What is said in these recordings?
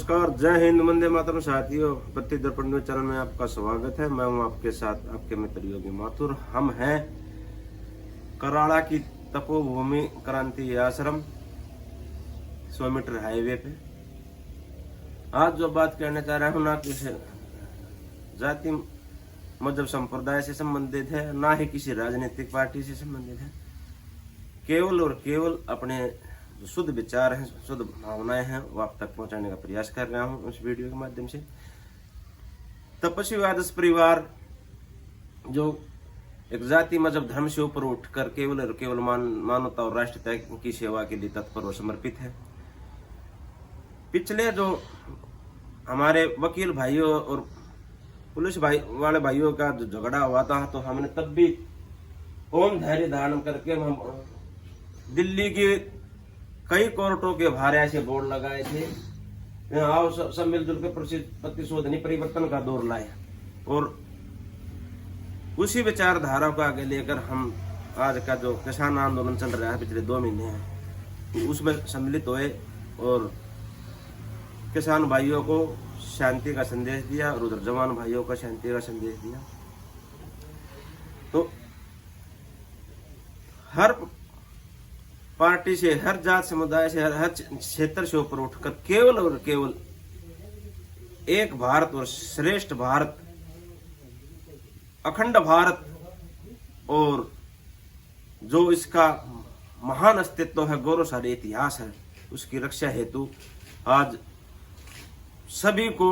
नमस्कार, जय हिंद, वंदे मातरम। साथियों, प्रति दर्पण न्यूज चैनल में आपका स्वागत है। मैं हूं आपके साथ आपके मित्र योगी माथुर। हम हैं कराड़ा की तपोभूमि क्रांति आश्रम 100 मीटर हाईवे पे। आज जो बात कहना चाह रहा हूं ना किसी जाति मजहब संप्रदाय से संबंधित है, ना ही किसी राजनीतिक पार्टी से संबंधित है। केवल और केवल अपने जो शुद्ध विचार हैं, शुद्ध भावनाएं हैं, वो आप तक पहुंचाने का प्रयास कर रहा हूं इस वीडियो के माध्यम से। तपस्वी आदर्श परिवार जो एक जाति मजहब धर्म से ऊपर उठकर केवल और केवल मानवता और राष्ट्रीयता की सेवा के लिए तत्पर और समर्पित है। पिछले जो हमारे वकील भाइयों और पुलिस वाले भाइयों का जो झगड़ा हुआ था, तो हमने तब भी ओम धैर्य धारण करके हम दिल्ली की कई कोर्टों के बाहर ऐसे बोर्ड लगाए थे, आओ सब मिलजुल के प्रतिशोधनी परिवर्तन का दौर लाए। और उसी विचारधारा को आगे लेकर हम आज का जो किसान आंदोलन चल रहा है पिछले 2 महीने हैं, उसमें सम्मिलित हुए और किसान भाइयों को शांति का संदेश दिया और उधर जवान भाइयों को शांति का संदेश दिया। तो हर पार्टी से, हर जात समुदाय से, हर क्षेत्र से ऊपर उठकर केवल और केवल एक भारत और श्रेष्ठ भारत, अखंड भारत और जो इसका महान अस्तित्व है, गौरवशाली इतिहास है, उसकी रक्षा हेतु आज सभी को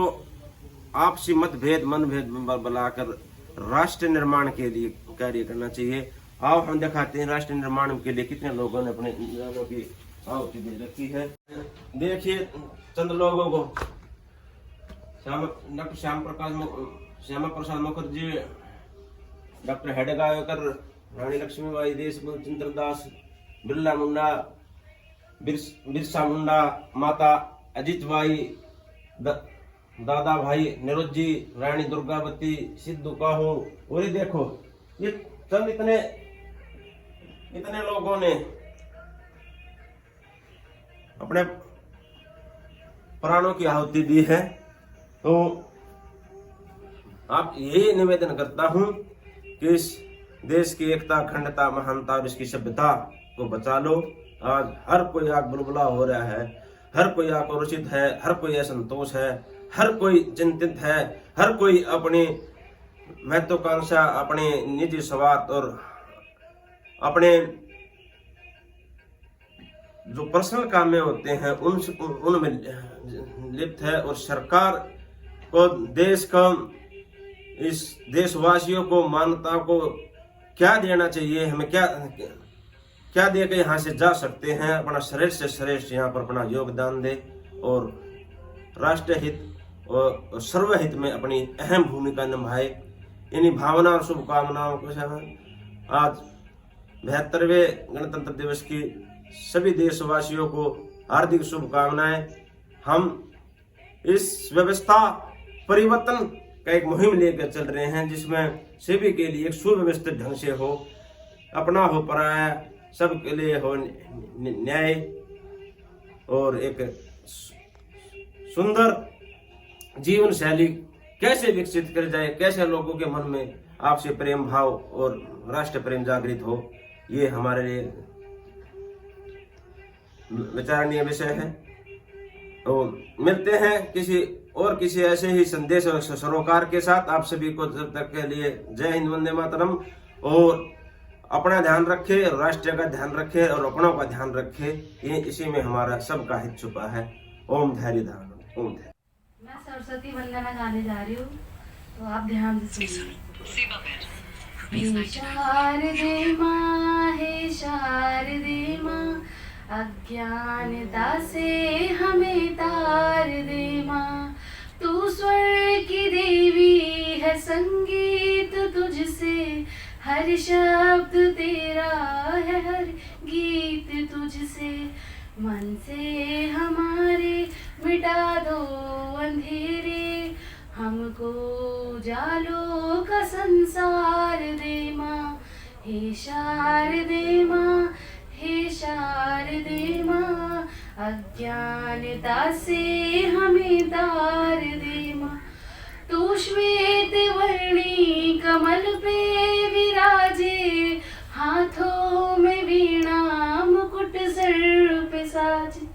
आपसी मतभेद मनभेद बनाकर राष्ट्र निर्माण के लिए कार्य करना चाहिए। आओ हम दिखाते हैं राष्ट्र निर्माण के लिए कितने लोगों ने अपने जानों की आहुति दे रखी है। देखिए चंद लोगों को, डॉक्टर श्यामा प्रसाद मुखर्जी, डॉक्टर हेडगांवकर, रानी लक्ष्मीबाई देशमुख, चंद्रदास, बिरला मुंडा, बिरसा मुंडा, माता अजीतबाई, दादा भाई निरोजी, रानी दुर्गावती, सिद्धू काहू। और ये देखो, ये चंद इतने लोगों ने अपने प्राणों की आहुति दी है। तो आप यही निवेदन करता हूं कि इस देश की एकता, अखंडता, महानता और इसकी सभ्यता को बचा लो। आज हर कोई आग बुलबुला हो रहा है, हर कोई आक्रोशित है, हर कोई असंतोष है, हर कोई चिंतित है, हर कोई अपनी महत्वाकांक्षा, अपने निजी स्वार्थ और अपने जो पर्सनल काम में होते हैं उनमें लिप्त है। और सरकार को, देश का, इस देशवासियों को, मानवता को क्या देना चाहिए, हमें क्या दे के यहाँ से जा सकते हैं, अपना श्रेष्ठ से श्रेष्ठ यहाँ पर अपना योगदान दे और राष्ट्र हित और सर्वहित में अपनी अहम भूमिका निभाए। इन्हीं भावना और शुभकामनाओं के साथ आज 72वें गणतंत्र दिवस की सभी देशवासियों को हार्दिक शुभकामनाएं। हम इस व्यवस्था परिवर्तन का एक मुहिम लेकर चल रहे हैं, जिसमें सभी के लिए एक सुव्यवस्थित ढंग से हो, अपना हो पराया, सबके लिए हो न्याय और एक सुंदर जीवन शैली कैसे विकसित कर जाए, कैसे लोगों के मन में आपसे प्रेम भाव और राष्ट्र प्रेम जागृत हो, ये हमारे लिए विचारणीय विषय है। तो मिलते हैं किसी ऐसे ही संदेश और सरोकार के साथ। आप सभी को जब तक के लिए जय हिंद, वंदे मातरम। और अपना ध्यान रखे, राष्ट्र का ध्यान रखे और अपनों का ध्यान रखे। ये इसी में हमारा सबका हित छुपा है। ओम धैर्य धारण, ओम धैर्य। मैं सरस्वती वंदना गाने जा रही हूँ, तो आप ध्यान से सुनिए। हे शारदे माँ, हे शारदे माँ, अज्ञानता से हमें तार दे माँ। तू स्वर की देवी है, संगीत तुझसे, हर शब्द तेरा है, हर गीत तुझसे। मन से हमारे मिटा दो अंधेरे, हमको उजालों का संसार दे माँ। हे शारदे माँ, हे शारदे माँ, अज्ञानता से हमें तार दे माँ। तू श्वेत वर्णी कमल पे विराजे, हाथों में वीणा मुकुट सर पे साजे।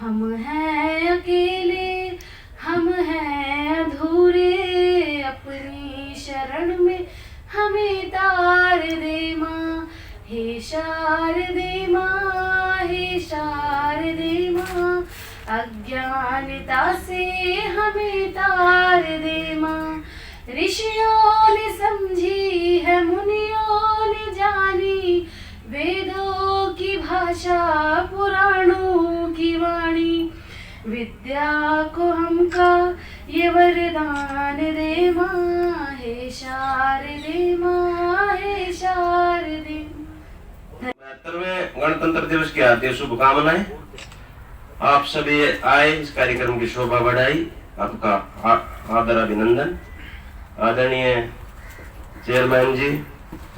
हम हैं अकेले, हम हैं अधूरे, अपनी शरण में हमें तार दे माँ। हे शारदे माँ, हे शारदे माँ, अज्ञानता से हमें तार दे माँ। ऋषियों ने समझी है, मुनियों ने जानी, वेदों की भाषा पुराणों की वाणी। विद्या को हमका ये वरदान दे माँ। हे शारदे माँ, हे शारदे। 72वें गणतंत्र दिवस की हार्दिक शुभकामनाएं। आप सभी आए, इस कार्यक्रम की शोभा बढ़ाई, आपका आदर अभिनंदन। आदरणीय चेयरमैन जी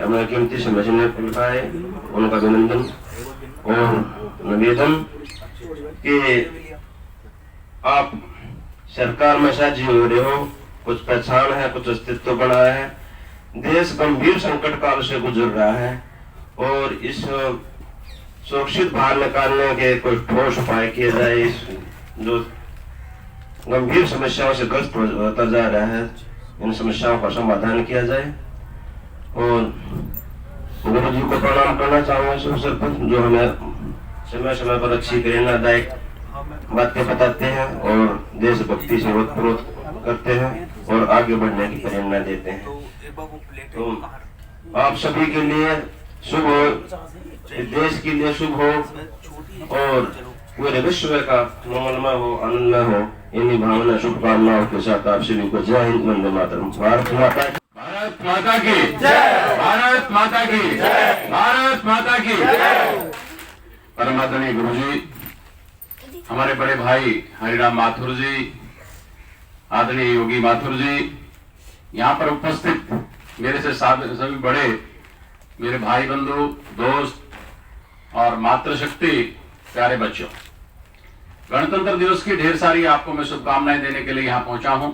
हमें कीमती समय निकाले, उनका अभिनंदन और निवेदन कि आप सरकार में साझी हो रहे हो, कुछ पहचान है, कुछ अस्तित्व बना है। देश गंभीर संकट काल से गुजर रहा है और इस सुरक्षित बाहर निकालने के कुछ ठोस उपाय किए जाए। इस जो गंभीर समस्याओं से ग्रस्त होता जा रहा है, इन समस्याओं का समाधान किया जाए। और गुरु जी को प्रणाम करना चाहूंगा इस अवसर पर, जो हमें समय समय पर अच्छी प्रेरणादायक बातें बताते हैं और देशभक्ति से ओतप्रोत करते हैं और आगे बढ़ने की प्रेरणा देते हैं। तो आप सभी के लिए शुभ हो, देश के लिए शुभ हो और पूरे विश्व का मंगलमय हो, आनंदमय हो। इन्हीं भावना शुभकामनाओं के साथ आप सभी को जय हिंद, वंदे मातरम। भारत माता की जय, भारत माता की जय, भारत माता की जय। परम आदरणीय गुरु जी, हमारे बड़े भाई हरिराम माथुर जी, आदरणीय योगी माथुर जी, यहाँ पर उपस्थित मेरे से सभी बड़े मेरे भाई बंधु, दोस्त और मातृशक्ति प्यारे बच्चों, गणतंत्र दिवस की ढेर सारी आपको मैं शुभकामनाएं देने के लिए यहाँ पहुंचा हूं।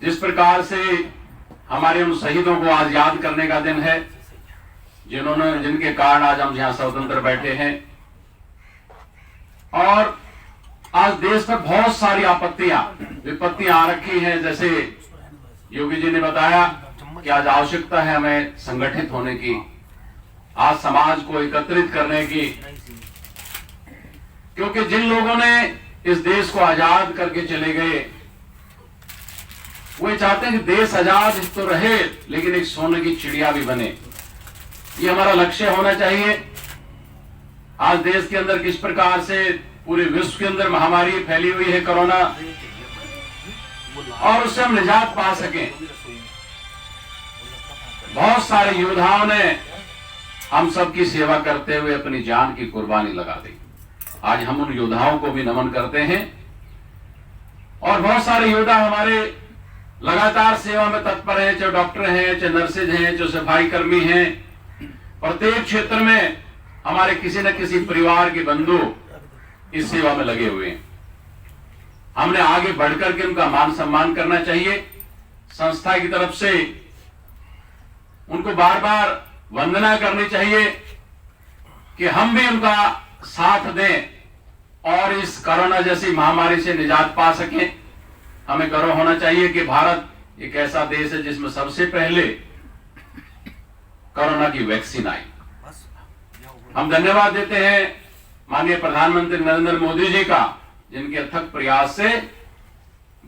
जिस प्रकार से हमारे उन शहीदों को आज याद करने का दिन है, जिनके कारण आज हम यहाँ स्वतंत्र बैठे हैं। और आज देश पर बहुत सारी आपत्तियां, विपत्तियां आ रखी हैं। जैसे योगी जी ने बताया कि आज आवश्यकता है हमें संगठित होने की, आज समाज को एकत्रित करने की, क्योंकि जिन लोगों ने इस देश को आजाद करके चले गए, वो चाहते हैं कि देश आजाद तो रहे लेकिन एक सोने की चिड़िया भी बने। ये हमारा लक्ष्य होना चाहिए। आज देश के अंदर किस प्रकार से पूरे विश्व के अंदर महामारी फैली हुई है कोरोना, और उससे हम निजात पा सकें। बहुत सारे योद्धाओं ने हम सबकी सेवा करते हुए अपनी जान की कुर्बानी लगा दी। आज हम उन योद्धाओं को भी नमन करते हैं। और बहुत सारे योद्धा हमारे लगातार सेवा में तत्पर हैं, चाहे डॉक्टर हैं, चाहे नर्सेज हैं, चाहे सफाई कर्मी हैं। प्रत्येक क्षेत्र में हमारे किसी न किसी परिवार के बंधु इस सेवा में लगे हुए हैं। हमने आगे बढ़कर के उनका मान सम्मान करना चाहिए। संस्था की तरफ से उनको बार बार वंदना करनी चाहिए कि हम भी उनका साथ दें और इस कोरोना जैसी महामारी से निजात पा सकें। हमें गर्व होना चाहिए कि भारत एक ऐसा देश है जिसमें सबसे पहले कोरोना की वैक्सीन आई। हम धन्यवाद देते हैं माननीय प्रधानमंत्री नरेंद्र मोदी जी का, जिनके अथक प्रयास से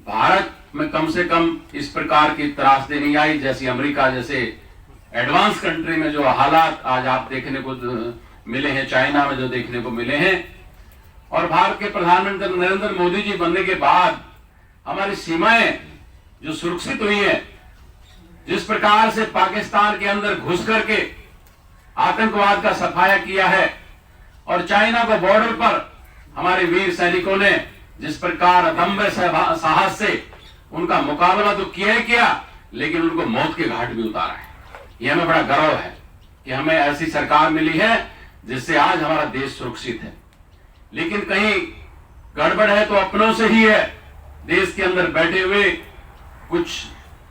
भारत में कम से कम इस प्रकार की त्रासदी नहीं आई। जैसी अमेरिका जैसे एडवांस कंट्री में जो हालात आज आप देखने को मिले हैं, चाइना में जो देखने को मिले हैं, और भारत के प्रधानमंत्री नरेंद्र मोदी जी बनने के बाद हमारी सीमाएं जो सुरक्षित हुई हैं, जिस प्रकार से पाकिस्तान के अंदर घुस करके आतंकवाद का सफाया किया है, और चाइना को बॉर्डर पर हमारे वीर सैनिकों ने जिस प्रकार अदम्य साहस से उनका मुकाबला तो किया ही किया, लेकिन उनको मौत के घाट भी उतारा है। यह हमें बड़ा गर्व है कि हमें ऐसी सरकार मिली है जिससे आज हमारा देश सुरक्षित है। लेकिन कहीं गड़बड़ है तो अपनों से ही है। देश के अंदर बैठे हुए कुछ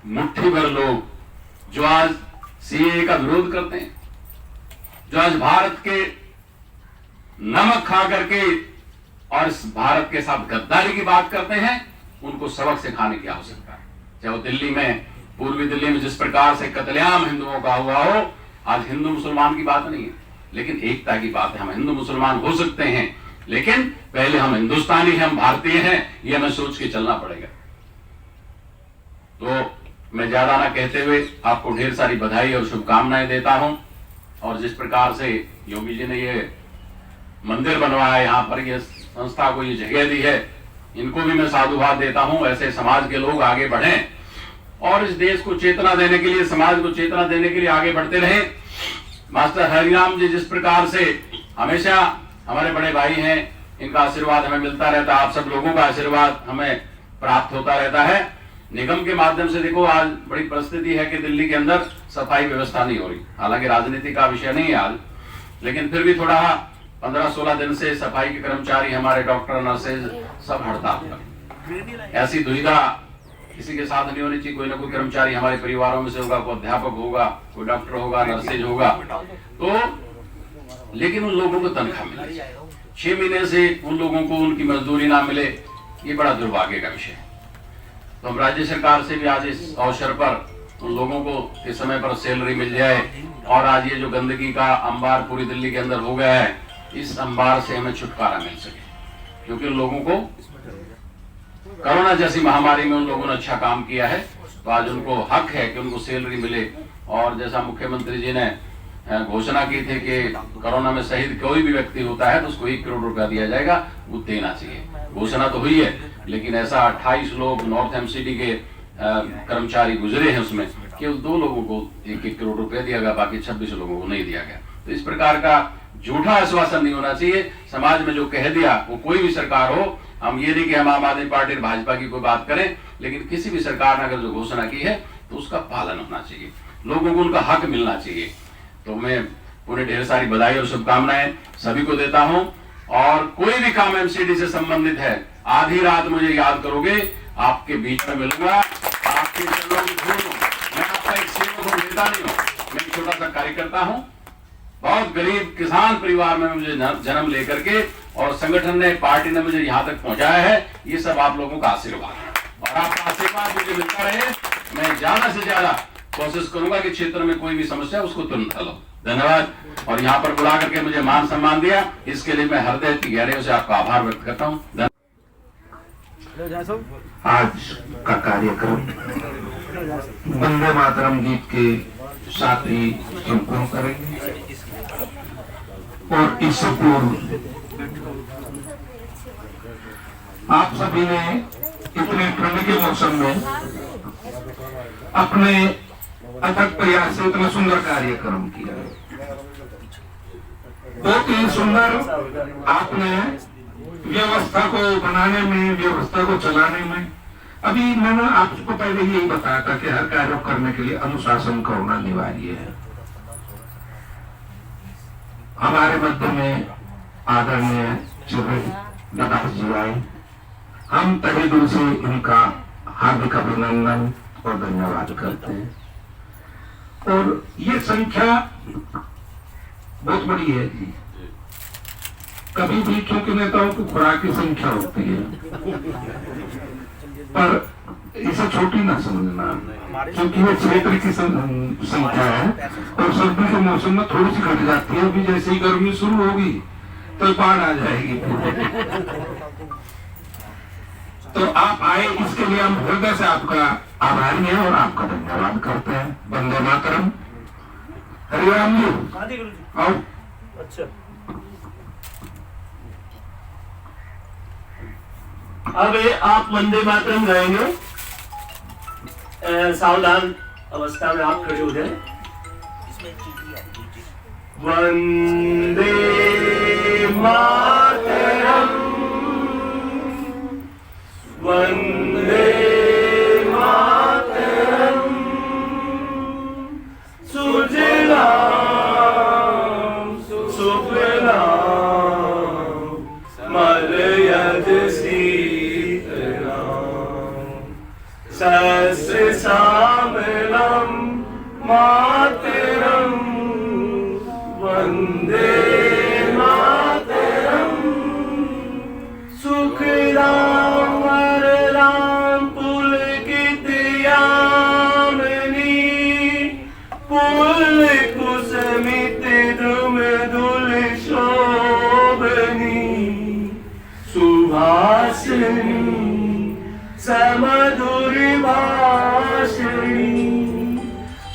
मुट्ठी भर लोग जो आज सीएए का विरोध करते हैं, जो आज भारत के नमक खा करके और इस भारत के साथ गद्दारी की बात करते हैं, उनको सबक सिखाने की आवश्यकता है। चाहे वो दिल्ली में, पूर्वी दिल्ली में जिस प्रकार से कत्लेआम हिंदुओं का हुआ हो, आज हिंदू मुसलमान की बात नहीं है, लेकिन एकता की बात है। हम हिंदू मुसलमान हो सकते हैं, लेकिन पहले हम हिंदुस्तानी हैं, हम भारतीय हैं, ये हमें सोच के चलना पड़ेगा। तो मैं ज्यादा ना कहते हुए आपको ढेर सारी बधाई और शुभकामनाएं देता हूं। और जिस प्रकार से योगी जी ने ये मंदिर बनवाया, यहाँ पर ये संस्था को ये जगह दी है, इनको भी मैं साधुवाद देता हूं। ऐसे समाज के लोग आगे बढ़ें और इस देश को चेतना देने के लिए, समाज को चेतना देने के लिए आगे बढ़ते रहें। मास्टर हरिराम जी जिस प्रकार से हमेशा हमारे बड़े भाई हैं, इनका आशीर्वाद हमें मिलता रहता है, आप सब लोगों का आशीर्वाद हमें प्राप्त होता रहता है। निगम के माध्यम से देखो, आज बड़ी परिस्थिति है कि दिल्ली के अंदर सफाई व्यवस्था नहीं हो रही। हालांकि राजनीति का विषय नहीं है आज, लेकिन फिर भी थोड़ा 15-16 दिन से सफाई के कर्मचारी, हमारे डॉक्टर, नर्सेज सब हड़ताल पर। ऐसी दुविधा किसी के साथ नहीं होनी चाहिए। कोई ना कोई कर्मचारी हमारे परिवारों में से होगा, कोई अध्यापक होगा, कोई डॉक्टर होगा, नर्सेज होगा, तो लेकिन उन लोगों को तनख्वाह मिले। 6 महीने से उन लोगों को उनकी मजदूरी ना मिले, ये बड़ा दुर्भाग्य का विषय है। तो हम राज्य सरकार से भी आज इस अवसर पर उन लोगों को इस समय पर सैलरी मिल जाए और आज ये जो गंदगी का अंबार पूरी दिल्ली के अंदर हो गया है, इस अंबार से हमें छुटकारा मिल सके। क्योंकि उन लोगों को कोरोना जैसी महामारी में उन लोगों ने अच्छा काम किया है, तो आज उनको हक है कि उनको सैलरी मिले। और जैसा मुख्यमंत्री जी ने घोषणा की थी कि कोरोना में शहीद कोई भी व्यक्ति होता है तो उसको 1 करोड़ रुपया दिया जाएगा, वो देना चाहिए। घोषणा तो हुई है, लेकिन ऐसा 28 लोग नॉर्थ एमसीडी के कर्मचारी गुजरे हैं, उसमें केवल 2 लोगों को 1-1 करोड़ रुपया दिया गया, बाकी 26 लोगों को नहीं दिया गया। तो इस प्रकार का झूठा आश्वासन नहीं होना चाहिए। समाज में जो कह दिया, वो कोई भी सरकार हो, हम ये नहीं कि हम आम आदमी पार्टी और भाजपा की कोई बात करें, लेकिन किसी भी सरकार ने अगर जो घोषणा की है तो उसका पालन होना चाहिए, लोगों को उनका हक मिलना चाहिए। तो मैं उन्हें ढेर सारी बधाई और शुभकामनाएं सभी को देता हूं। और कोई भी काम एमसीडी से संबंधित है, आधी रात मुझे याद करोगे, आपके बीच में मिलूंगा, आपके चरणों में छोड़ूं। मैं आपका एक सेवक हूं, नेता नहीं हूं, मैं एक छोटा सा कार्यकर्ता हूं। बहुत गरीब किसान परिवार में मुझे जन्म लेकर के और संगठन ने, पार्टी ने मुझे यहाँ तक पहुंचाया है, ये सब आप लोगों का आशीर्वाद है। और आपका आशीर्वाद मुझे मिलता रहे, मैं ज्यादा से ज्यादा कोशिश करूंगा कि क्षेत्र में कोई भी समस्या है उसको तुरंत हल हो। धन्यवाद। और यहाँ पर बुला करके मुझे मान सम्मान दिया, इसके लिए मैं हृदय की गहराइयों से आपका आभार व्यक्त करता हूँ। आज का कार्यक्रम वंदे मातरम गीत के साथ ही संपूर्ण करेंगे। और इससे पूर्व आप सभी ने इतने ठंड के मौसम में अपने अथक प्रयास से इतना सुंदर कार्यक्रम किया, बहुत ही सुंदर। आपने व्यवस्था को बनाने में, व्यवस्था को चलाने में, अभी मैंने आपको पहले यही बताया था कि हर कार्य करने के लिए अनुशासन का होना अनिवार्य है। हमारे मध्य में आदरणीय श्री दादा जी आए, हम तहे दिल से इनका हार्दिक अभिनंदन और धन्यवाद करते हैं। और ये संख्या बहुत बड़ी है जी। कभी भी क्योंकि नेताओं की खुराक की संख्या होती है, पर इसे छोटी ना समझना, क्योंकि ये क्षेत्र की संख्या है और सर्दी के मौसम में थोड़ी सी घट जाती है। अभी जैसे ही गर्मी शुरू होगी तो बाढ़ आ जाएगी। तो आप आए, इसके लिए हम हृदय से आपका आभारी हैं और आपका धन्यवाद करते हैं। वंदे मातरम। हरिराम जी आओ। अच्छा, अब आप वंदे मातरम गाएंगे। सावधान अवस्था में आप खड़े हो जाए। वंदे मातरम, वंदे मातरम, सुजलाम सुफलाम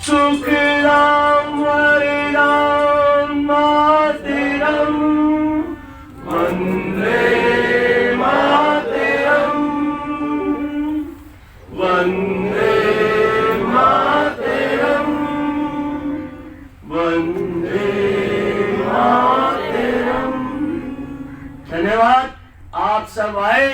शुक्लां वरदां मातरं वन्दे मातरं वन्दे मातरं वन्दे मातरं। धन्यवाद, आप सब आए।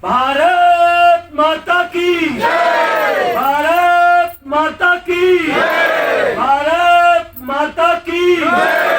भारत माता की जय, भारत माता की जय, भारत माता की जय।